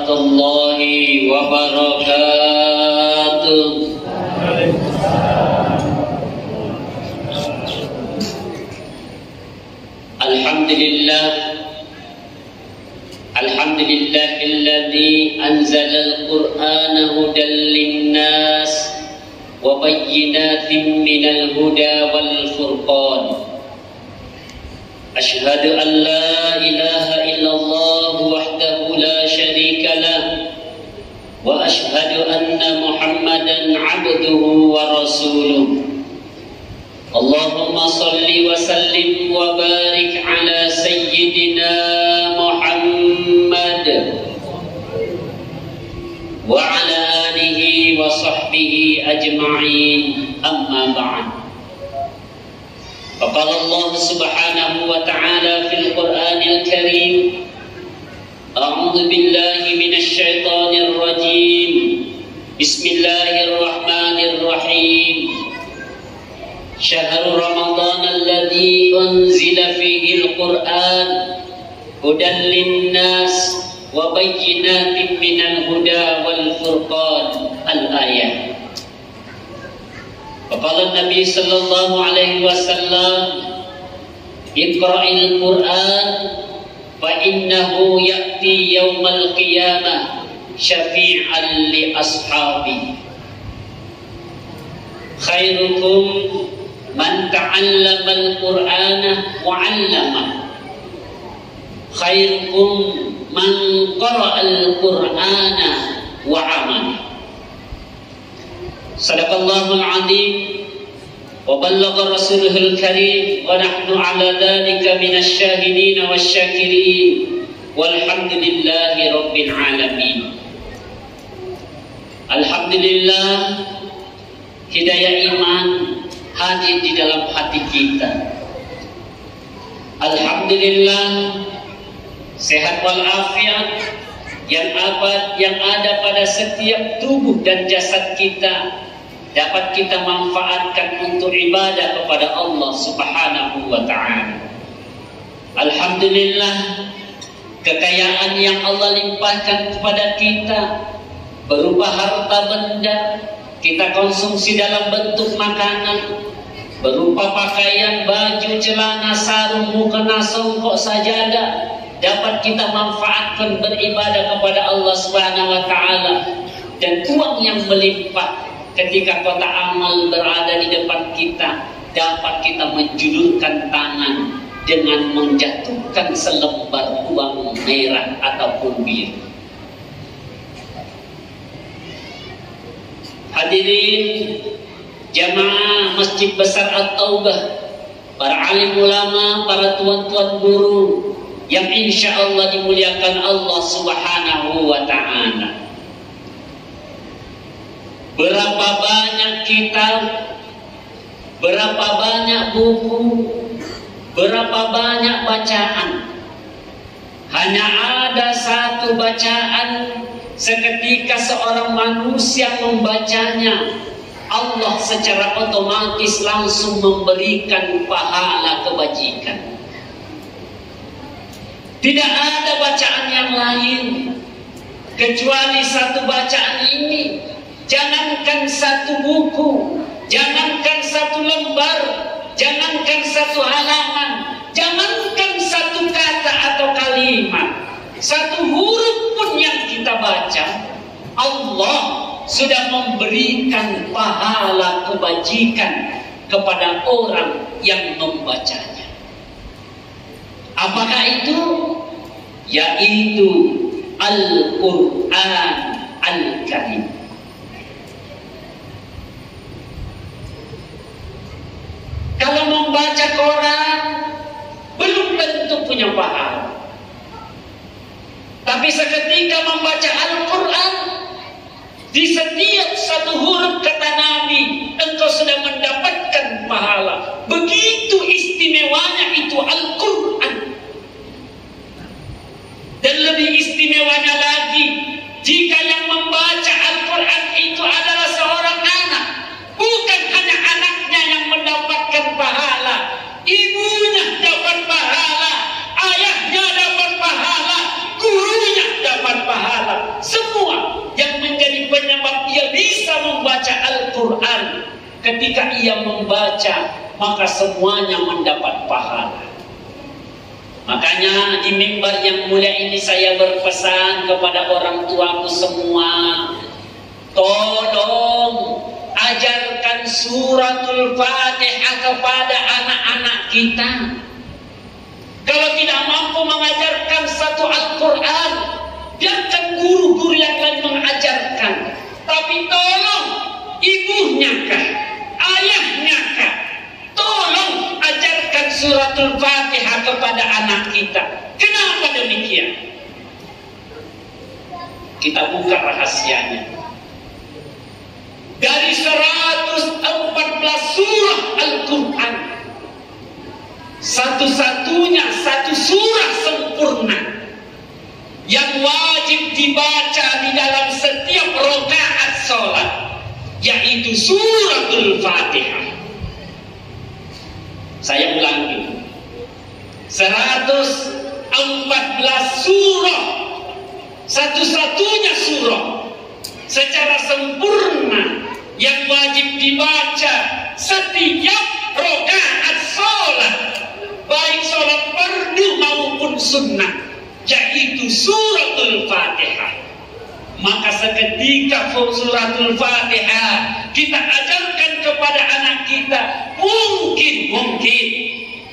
warahmatullahi wabarakatuh. Alhamdulillahilladzi anzalal qur'ana hudan linnas wa bayyinatin minal huda wal furqan. Asyhadu an la ilaha illallah wahdahu la syarika lah wa asyhadu anna Muhammadan abduhu wa rasuluh. Allahumma salli wa sallim wa barik ala sayyidina Muhammad wa ala alihi wa sahbihi ajma'in, amma ba'd. Faqala Allah subhanahu wa ta'ala fil Qur'anil Karim, a'udzu billahi minasy syaithanir rajim. Bismillahirrahmanirrahim. Syahrul Ramadan alladzi unzila fihil Qur'an hudan linnas wa bayyinatin minal huda wal furqan. Al-ayah. Faqala Nabi sallallahu alaihi wasallam, Iqra'il Qur'an fa innahu ya'ti yaumal qiyamah syafi'an li ashabi. Khairukum man ta'allama al-Qur'ana wa 'allama. Khairukum man qara'a al-Qur'ana wa 'amala. Sadaqallahul 'azim wa ballagha rasuluhul karim wa nahnu 'ala dzalika minasy syahidin wasyakirin walhamdulillahi rabbil alamin. Alhamdulillah, hidayah iman hadir di dalam hati kita. Alhamdulillah, sehat walafiat yang ada pada setiap tubuh dan jasad kita dapat kita manfaatkan untuk ibadah kepada Allah Subhanahu wa ta'ala. Alhamdulillah, kekayaan yang Allah limpahkan kepada kita berupa harta benda kita konsumsi dalam bentuk makanan, berupa pakaian, baju, celana, sarung, mukena, songkok, sajadah, dapat kita manfaatkan beribadah kepada Allah Subhanahu wa ta'ala. Dan uang yang melimpah ketika kotak amal berada di depan kita, dapat kita menjulurkan tangan dengan menjatuhkan selembar uang merah ataupun biru. Hadirin jamaah Masjid Besar At-Taubah, para alim ulama, para tuan-tuan guru yang insya Allah dimuliakan Allah Subhanahu wa ta'ala. Berapa banyak kitab, berapa banyak buku, berapa banyak bacaan. Hanya ada satu bacaan, seketika seorang manusia membacanya, Allah secara otomatis langsung memberikan pahala kebajikan. Tidak ada bacaan yang lain kecuali satu bacaan ini. Jangankan satu buku, jangankan satu lembar, jangankan satu halaman, jangankan satu kata atau kalimat, satu huruf pun yang kita baca, Allah sudah memberikan pahala kebajikan kepada orang yang membacanya. Apakah itu? Yaitu Al-Quran Al-Karim. Kalau membaca Quran belum tentu punya pahala. Tapi seketika membaca Al-Quran, di setiap satu huruf kata Nabi, engkau sudah mendapatkan pahala. Begitu istimewanya itu Al-Quran. Dan lebih istimewanya lagi, jika yang membaca Al-Quran itu adalah seorang anak, bukan hanya anaknya yang mendapatkan pahala, ibunya dapat pahala, ayahnya dapat pahala, gurunya dapat pahala, ketika ia membaca, maka semuanya mendapat pahala. Makanya di mimbar yang mulia ini saya berpesan kepada orang tuaku semua, tolong ajarkan suratul Fatihah kepada anak-anak kita. Kalau tidak mampu mengajarkan satu Al-Quran, biarkan guru-guru yang lain mengajarkan. Tapi tolong ibunya kah, ayahnya kah, tolong ajarkan suratul Fatihah kepada anak kita. Kenapa demikian? Kita buka rahasianya. Dari 114 surah Al-Quran, satu-satunya satu surah sempurna yang wajib dibaca di dalam setiap rakaat sholat, yaitu suratul Fatihah. Saya ulangi, 114 surah, satu-satunya surah secara sempurna yang wajib dibaca setiap rakaat sholat, baik sholat fardu maupun sunnah, yaitu suratul Fatihah. Maka seketika suratul Fatihah kita ajarkan kepada anak kita, mungkin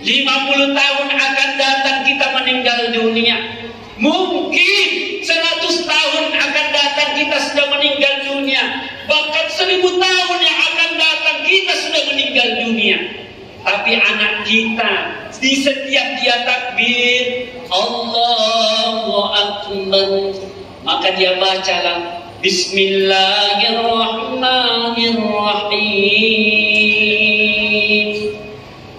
50 tahun akan datang kita meninggal dunia, mungkin 100 tahun akan datang kita sudah meninggal dunia, bahkan 1000 tahun yang akan datang kita sudah meninggal dunia. Tapi anak kita di setiap dia takbir Allahu Akbar, maka dia bacalah Bismillahirrahmanirrahim,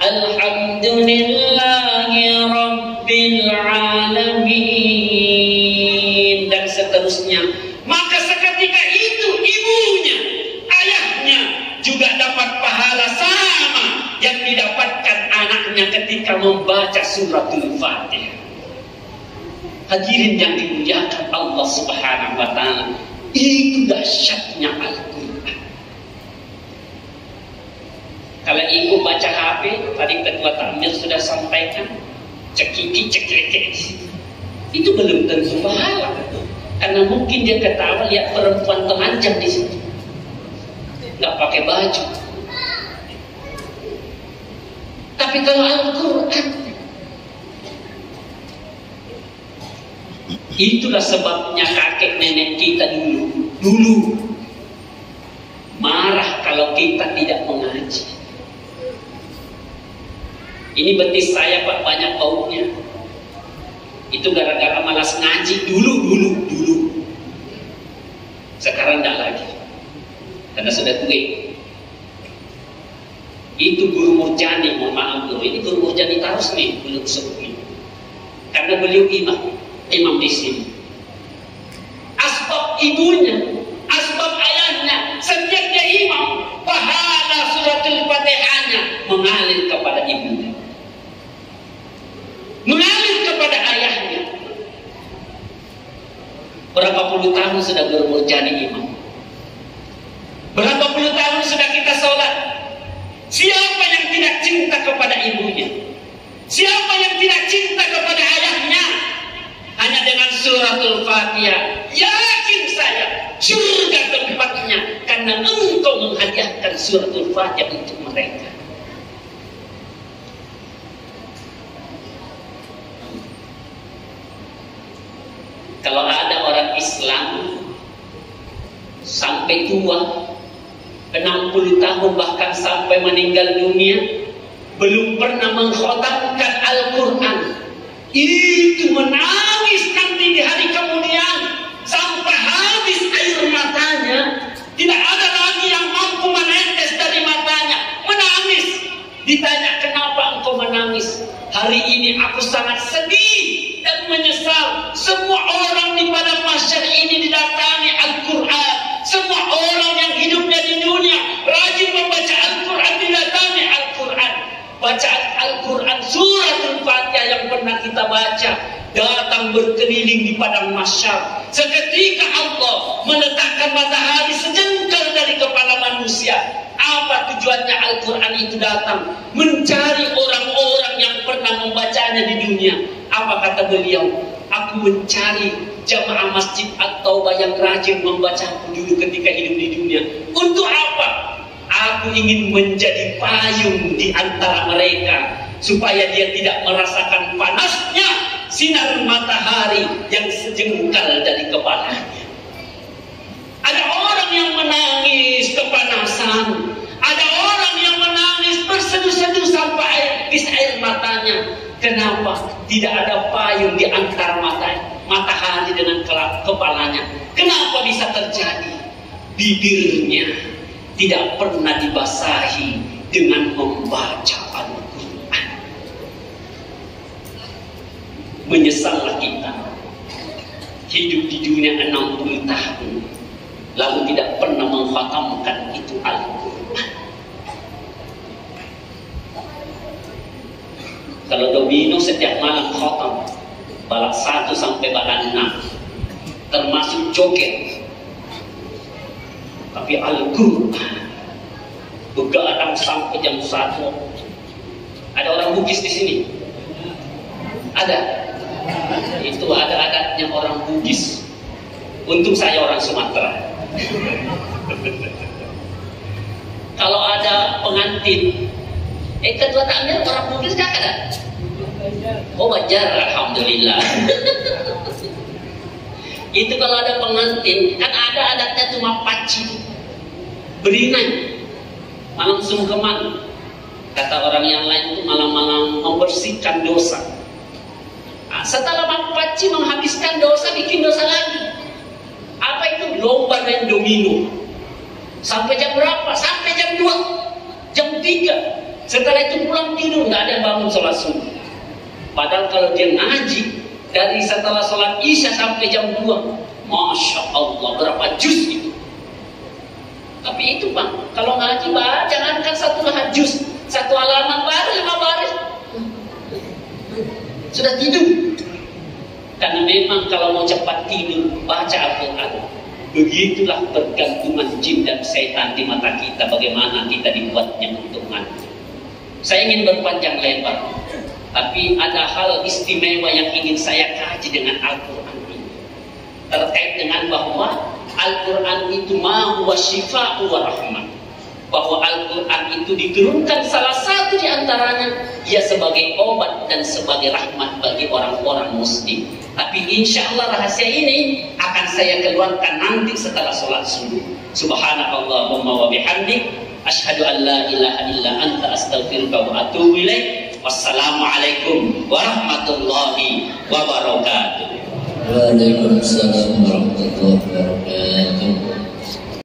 Alhamdulillahi Rabbil Alamin, dan seterusnya. Maka seketika itu ibunya, ayahnya juga dapat pahala sama yang didapatkan anaknya ketika membaca suratul Fatihah. Hadirin yang dimuliakan Allah Subhanahu wa Ta'ala, itu dahsyatnya Al-Quran. Kalau ibu baca HP, tadi ketua takmir sudah sampaikan, cekiki cekreke, itu belum tentu pahala, karena mungkin dia ketawa lihat perempuan telanjang di situ, nggak pakai baju. Tapi kalau Al-Quran, itulah sebabnya kakek nenek kita dulu marah kalau kita tidak mengaji. Ini betis saya Pak banyak baunya. Itu gara-gara malas ngaji dulu. Sekarang tidak lagi, karena sudah tua. Itu Guru Murjani, mohon maaf Guru, ini Guru Murjani Tarus nih, belum sepuh. Karena beliau imam di sini. Asbab ibunya, asbab ayahnya, setiap dia imam, pahala suratul Fatihahnya mengalir kepada ibunya, mengalir kepada ayahnya. Berapa puluh tahun sudah Guru Murjani imam? Berapa puluh tahun sudah kita sholat? Siapa yang tidak cinta kepada ibunya? Siapa yang tidak cinta kepada ayahnya? Hanya dengan suratul Fatihah, yakin saya surga tempatnya, karena engkau menghadiahkan suratul Fatihah untuk mereka. Kalau ada orang Islam sampai tua 60 tahun bahkan sampai meninggal dunia belum pernah mengkhatamkan Al-Quran, itu menangis nanti di hari kemudian sampai habis air matanya, tidak ada lagi yang mampu menetes dari matanya, menangis. Ditanya, kenapa engkau menangis? Hari ini aku sangat sedih dan menyesal. Semua orang di padang mahsyar ini didatangi Al-Quran. Semua orang yang hidupnya di dunia rajin membaca Al-Quran didatangi Al-Quran. Bacaan Al-Quran suratul Fatihah yang pernah kita baca datang berkeliling di padang mahsyar. Seketika Allah meletakkan matahari sejengkal dari kepala manusia. Apa tujuannya Al-Quran itu datang? Mencari orang-orang yang pernah membacanya di dunia. Apa kata beliau? Aku mencari jamaah masjid At-Taubah yang rajin membacaku dulu ketika hidup di dunia. Untuk apa? Aku ingin menjadi payung di antara mereka, supaya dia tidak merasakan panasnya sinar matahari yang sejengkal dari kepalanya. Ada orang yang menangis kepanasan, ada orang yang menangis berseduh-seduh sampai air matanya. Kenapa? Tidak ada payung di antara matahari dengan kepalanya. Kenapa bisa terjadi? Bibirnya tidak pernah dibasahi dengan membaca Al-Quran. Menyesallah kita hidup di dunia 60 tahun lalu tidak pernah mengkhatamkan itu Al-Quran. Kalau domino setiap malam khatam balak 1 sampai balak 6, termasuk joget. Tapi Al-Quran begadang sampai jam 1. Ada orang Bugis di sini? Ada. Itu ada adatnya orang Bugis. Untung saya orang Sumatera. Kalau ada pengantin, ketua takmir orang Bugis gak ada? Oh wajar, alhamdulillah. Itu kalau ada pengantin, kan ada adatnya cuma paci, beringai, malam sungkeman. Kata orang yang lain itu malam-malam membersihkan dosa. Nah, setelah paci menghabiskan dosa, bikin dosa lagi. Apa itu? Lomba main domino. Sampai jam berapa? Sampai jam 2, jam 3. Setelah itu pulang tidur, nggak ada yang bangun sholat subuh. Padahal kalau dia ngaji dari setelah sholat isya sampai jam 2, Masya Allah, berapa juz itu. Tapi itu Bang, kalau ngaji jangankan 1 juz, 1 halaman baru 5 baris sudah tidur. Karena memang kalau mau cepat tidur, baca Al-Quran. Begitulah pergantungan jin dan setan di mata kita. Bagaimana kita dibuatnya untuk mati. Saya ingin berpanjang lebar, tapi ada hal istimewa yang ingin saya kaji dengan Al-Quran ini. Terkait dengan bahwa Al-Quran itu ma huwa syifa'u wa rahmah. Bahwa Al-Quran itu diturunkan salah satu di antaranya, ia sebagai obat dan sebagai rahmat bagi orang-orang muslim. Tapi insya Allah rahasia ini akan saya keluarkan nanti setelah sholat subuh. Subhanakallahumma wa bihamdik, asyhadu an la ilaha illa anta, astaghfiruka wa atubu ilaik. Wassalamualaikum warahmatullahi wabarakatuh. Waalaikumsalam warahmatullahi wabarakatuh.